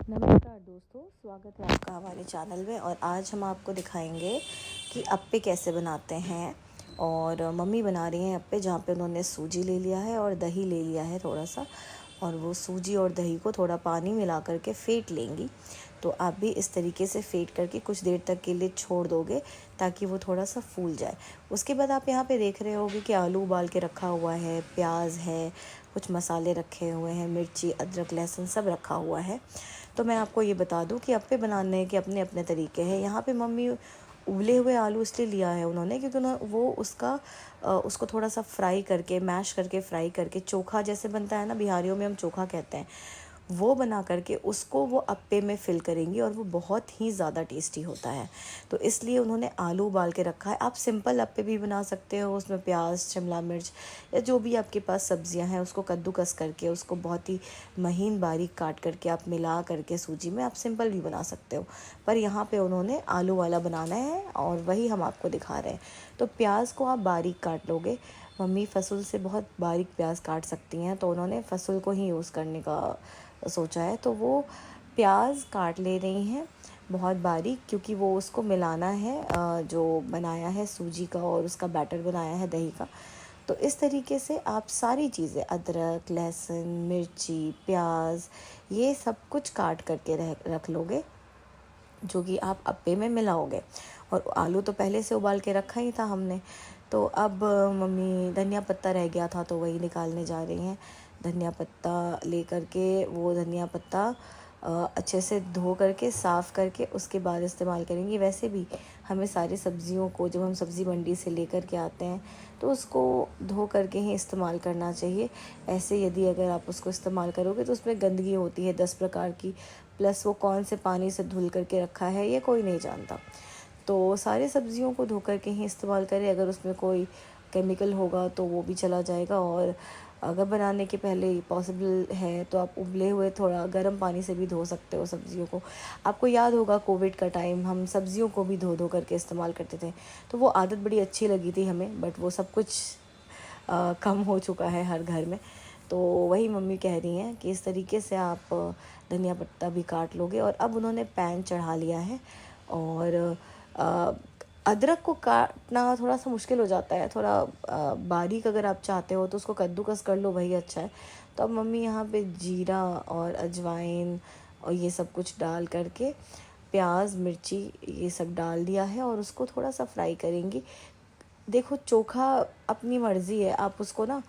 नमस्कार दोस्तों, स्वागत है आपका हमारे चैनल में। और आज हम आपको दिखाएंगे कि अप्पे कैसे बनाते हैं। और मम्मी बना रही हैं अप्पे, जहाँ पे उन्होंने सूजी ले लिया है और दही ले लिया है थोड़ा सा। और वो सूजी और दही को थोड़ा पानी मिला करके फेंट लेंगी। तो आप भी इस तरीके से फेंट करके कुछ देर तक के लिए छोड़ दोगे ताकि वो थोड़ा सा फूल जाए। उसके बाद आप यहाँ पे देख रहे होगे कि आलू उबाल के रखा हुआ है, प्याज है, कुछ मसाले रखे हुए हैं, मिर्ची, अदरक, लहसुन सब रखा हुआ है। तो मैं आपको ये बता दूं कि अप्पे बनाने के अपने अपने तरीके हैं। यहाँ पे मम्मी उबले हुए आलू इसलिए लिया है उन्होंने क्योंकि वो उसको थोड़ा सा फ्राई करके, मैश करके, फ्राई करके, चोखा जैसे बनता है ना, बिहारियों में हम चोखा कहते हैं, वो बना करके उसको वो अप्पे में फिल करेंगी और वो बहुत ही ज़्यादा टेस्टी होता है। तो इसलिए उन्होंने आलू उबाल के रखा है। आप सिंपल अप्पे भी बना सकते हो, उसमें प्याज, शिमला मिर्च या जो भी आपके पास सब्जियां हैं उसको कद्दूकस करके, उसको बहुत ही महीन बारीक काट करके आप मिला करके सूजी में आप सिंपल भी बना सकते हो। पर यहाँ पे उन्होंने आलू वाला बनाना है और वही हम आपको दिखा रहे हैं। तो प्याज को आप बारीक काट लोगे। मम्मी फसूल से बहुत बारीक प्याज काट सकती हैं, तो उन्होंने फसूल को ही यूज़ करने का सोचा है। तो वो प्याज काट ले रही हैं बहुत बारीक, क्योंकि वो उसको मिलाना है, जो बनाया है सूजी का और उसका बैटर बनाया है दही का। तो इस तरीके से आप सारी चीज़ें, अदरक, लहसुन, मिर्ची, प्याज, ये सब कुछ काट करके रख लोगे, जो कि आप अप्पे में मिलाओगे। और आलू तो पहले से उबाल के रखा ही था हमने। तो अब मम्मी धनिया पत्ता रह गया था तो वही निकालने जा रही हैं। धनिया पत्ता ले करके, वो धनिया पत्ता अच्छे से धो करके, साफ़ करके उसके बाद इस्तेमाल करेंगी। वैसे भी हमें सारी सब्जियों को जब हम सब्ज़ी मंडी से लेकर के आते हैं तो उसको धो करके ही इस्तेमाल करना चाहिए। ऐसे यदि अगर आप उसको इस्तेमाल करोगे तो उसमें गंदगी होती है 10 प्रकार की, प्लस वो कौन से पानी से धुल करके रखा है ये कोई नहीं जानता। तो सारी सब्जियों को धो करके ही इस्तेमाल करें। अगर उसमें कोई केमिकल होगा तो वो भी चला जाएगा। और अगर बनाने के पहले पॉसिबल है तो आप उबले हुए थोड़ा गर्म पानी से भी धो सकते हो सब्जियों को। आपको याद होगा कोविड का टाइम हम सब्जियों को भी धो धो करके इस्तेमाल करते थे, तो वो आदत बड़ी अच्छी लगी थी हमें। बट वो सब कुछ कम हो चुका है हर घर में। तो वही मम्मी कह रही हैं कि इस तरीके से आप धनिया पत्ता भी काट लोगे। और अब उन्होंने पैन चढ़ा लिया है। और अ, अदरक को काटना थोड़ा सा मुश्किल हो जाता है, थोड़ा बारीक अगर आप चाहते हो तो उसको कद्दूकस कर लो, वही अच्छा है। तो अब मम्मी यहाँ पे जीरा और अजवाइन और ये सब कुछ डाल करके, प्याज, मिर्ची, ये सब डाल दिया है और उसको थोड़ा सा फ्राई करेंगी। देखो, चोखा अपनी मर्ज़ी है, आप उसको ना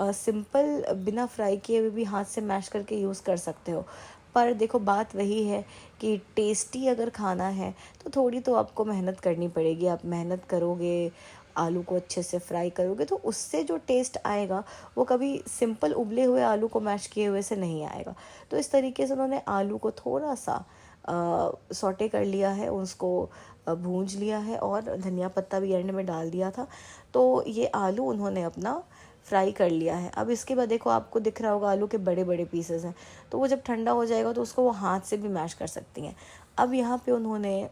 सिंपल बिना फ्राई किए हुए भी हाथ से मैश करके यूज़ कर सकते हो। पर देखो, बात वही है कि टेस्टी अगर खाना है तो थोड़ी तो आपको मेहनत करनी पड़ेगी। आप मेहनत करोगे, आलू को अच्छे से फ्राई करोगे तो उससे जो टेस्ट आएगा वो कभी सिंपल उबले हुए आलू को मैश किए हुए से नहीं आएगा। तो इस तरीके से उन्होंने आलू को थोड़ा सा सौटे कर लिया है, उसको भूंज लिया है और धनिया पत्ता भी एंड में डाल दिया था। तो ये आलू उन्होंने अपना फ्राई कर लिया है। अब इसके बाद देखो, आपको दिख रहा होगा आलू के बड़े बड़े पीसेस हैं, तो वो जब ठंडा हो जाएगा तो उसको वो हाथ से भी मैश कर सकती हैं। अब यहाँ पे उन्होंने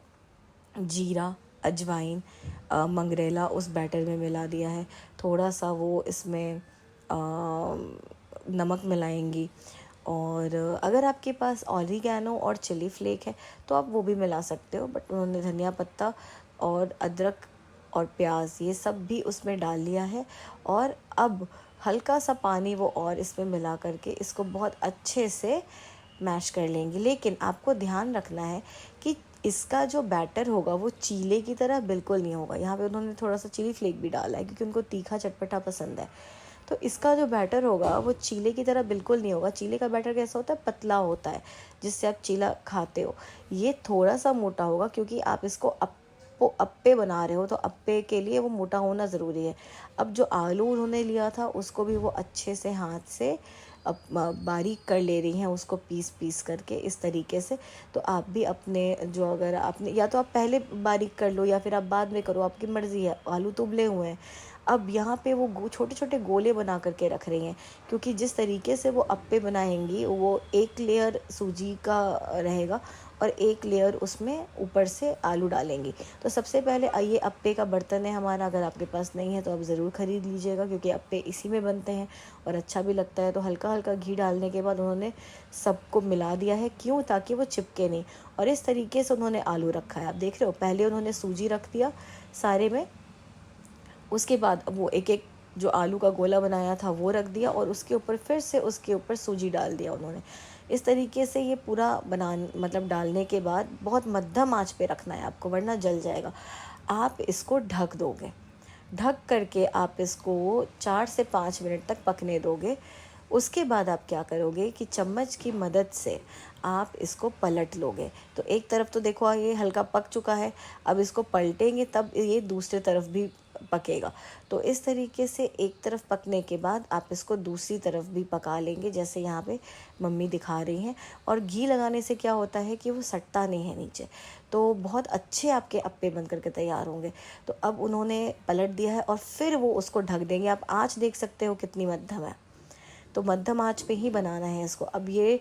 जीरा, अजवाइन, मंगरेला उस बैटर में मिला दिया है। थोड़ा सा वो इसमें नमक मिलाएंगी। और अगर आपके पास ऑरिगैनो और चिली फ्लेक है तो आप वो भी मिला सकते हो। बट उन्होंने धनिया पत्ता और अदरक और प्याज ये सब भी उसमें डाल लिया है। और अब हल्का सा पानी वो और इसमें मिला करके इसको बहुत अच्छे से मैश कर लेंगे। लेकिन आपको ध्यान रखना है कि इसका जो बैटर होगा वो चीले की तरह बिल्कुल नहीं होगा। यहाँ पे उन्होंने थोड़ा सा चिली फ्लेक भी डाला है क्योंकि उनको तीखा चटपटा पसंद है। तो इसका जो बैटर होगा वो चीले की तरह बिल्कुल नहीं होगा। चीले का बैटर कैसा होता है, पतला होता है, जिससे आप चीला खाते हो। ये थोड़ा सा मोटा होगा क्योंकि आप इसको अप्पे बना रहे हो, तो अप्पे के लिए वो मोटा होना ज़रूरी है। अब जो आलू उन्होंने लिया था उसको भी वो अच्छे से हाथ से अब बारीक कर ले रही हैं, उसको पीस पीस करके इस तरीके से। तो आप भी अपने जो, अगर आपने, या तो आप पहले बारीक कर लो या फिर आप बाद में करो, आपकी मर्ज़ी है। आलू तो उबले हुए हैं, अब यहाँ पे वो छोटे छोटे गोले बना करके रख रही हैं, क्योंकि जिस तरीके से वो अप्पे बनाएंगी वो एक लेयर सूजी का रहेगा और एक लेयर उसमें ऊपर से आलू डालेंगी। तो सबसे पहले ये अप्पे का बर्तन है हमारा, अगर आपके पास नहीं है तो आप ज़रूर ख़रीद लीजिएगा, क्योंकि अप्पे इसी में बनते हैं और अच्छा भी लगता है। तो हल्का हल्का घी डालने के बाद उन्होंने सबको मिला दिया है, क्यों? ताकि वो चिपके नहीं। और इस तरीके से उन्होंने आलू रखा है, आप देख रहे हो। पहले उन्होंने सूजी रख दिया सारे में, उसके बाद वो एक एक जो आलू का गोला बनाया था वो रख दिया और उसके ऊपर फिर से उसके ऊपर सूजी डाल दिया उन्होंने। इस तरीके से ये पूरा मतलब डालने के बाद बहुत मध्यम आंच पे रखना है आपको, वरना जल जाएगा। आप इसको ढक दोगे, ढक करके आप इसको 4 से 5 मिनट तक पकने दोगे। उसके बाद आप क्या करोगे कि चम्मच की मदद से आप इसको पलट लोगे। तो एक तरफ तो देखो ये हल्का पक चुका है, अब इसको पलटेंगे तब ये दूसरी तरफ भी पकेगा। तो इस तरीके से एक तरफ पकने के बाद आप इसको दूसरी तरफ भी पका लेंगे, जैसे यहाँ पे मम्मी दिखा रही हैं। और घी लगाने से क्या होता है कि वो सटता नहीं है नीचे, तो बहुत अच्छे आपके अप्पे बन करके तैयार होंगे। तो अब उन्होंने पलट दिया है और फिर वो उसको ढक देंगे। आप आँच देख सकते हो कितनी मध्यम है, तो मध्यम आंच पे ही बनाना है इसको। अब ये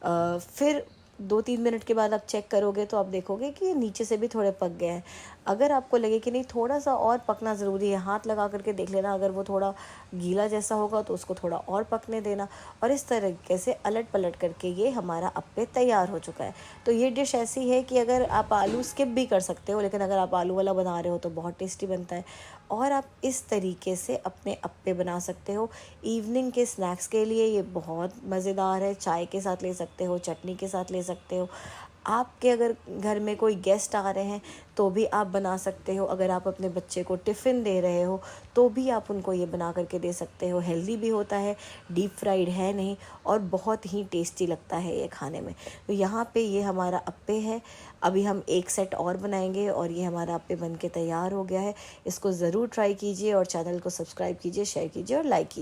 फिर 2-3 मिनट के बाद आप चेक करोगे तो आप देखोगे कि नीचे से भी थोड़े पक गए हैं। अगर आपको लगे कि नहीं थोड़ा सा और पकना ज़रूरी है, हाथ लगा करके देख लेना, अगर वो थोड़ा गीला जैसा होगा तो उसको थोड़ा और पकने देना। और इस तरीके से अलट पलट करके ये हमारा अप्पे तैयार हो चुका है। तो ये डिश ऐसी है कि अगर आप आलू स्किप भी कर सकते हो, लेकिन अगर आप आलू वाला बना रहे हो तो बहुत टेस्टी बनता है। और आप इस तरीके से अपने अप्पे बना सकते हो इवनिंग के स्नैक्स के लिए। ये बहुत मज़ेदार है, चाय के साथ ले सकते हो, चटनी के साथ ले सकते हो। आपके अगर घर में कोई गेस्ट आ रहे हैं तो भी आप बना सकते हो। अगर आप अपने बच्चे को टिफ़िन दे रहे हो तो भी आप उनको ये बना करके दे सकते हो। हेल्दी भी होता है, डीप फ्राइड है नहीं, और बहुत ही टेस्टी लगता है ये खाने में। तो यहाँ पे ये हमारा अप्पे है। अभी हम एक सेट और बनाएंगे और ये हमारा अप्पे बन के तैयार हो गया है। इसको ज़रूर ट्राई कीजिए और चैनल को सब्सक्राइब कीजिए, शेयर कीजिए और लाइक कीजिए।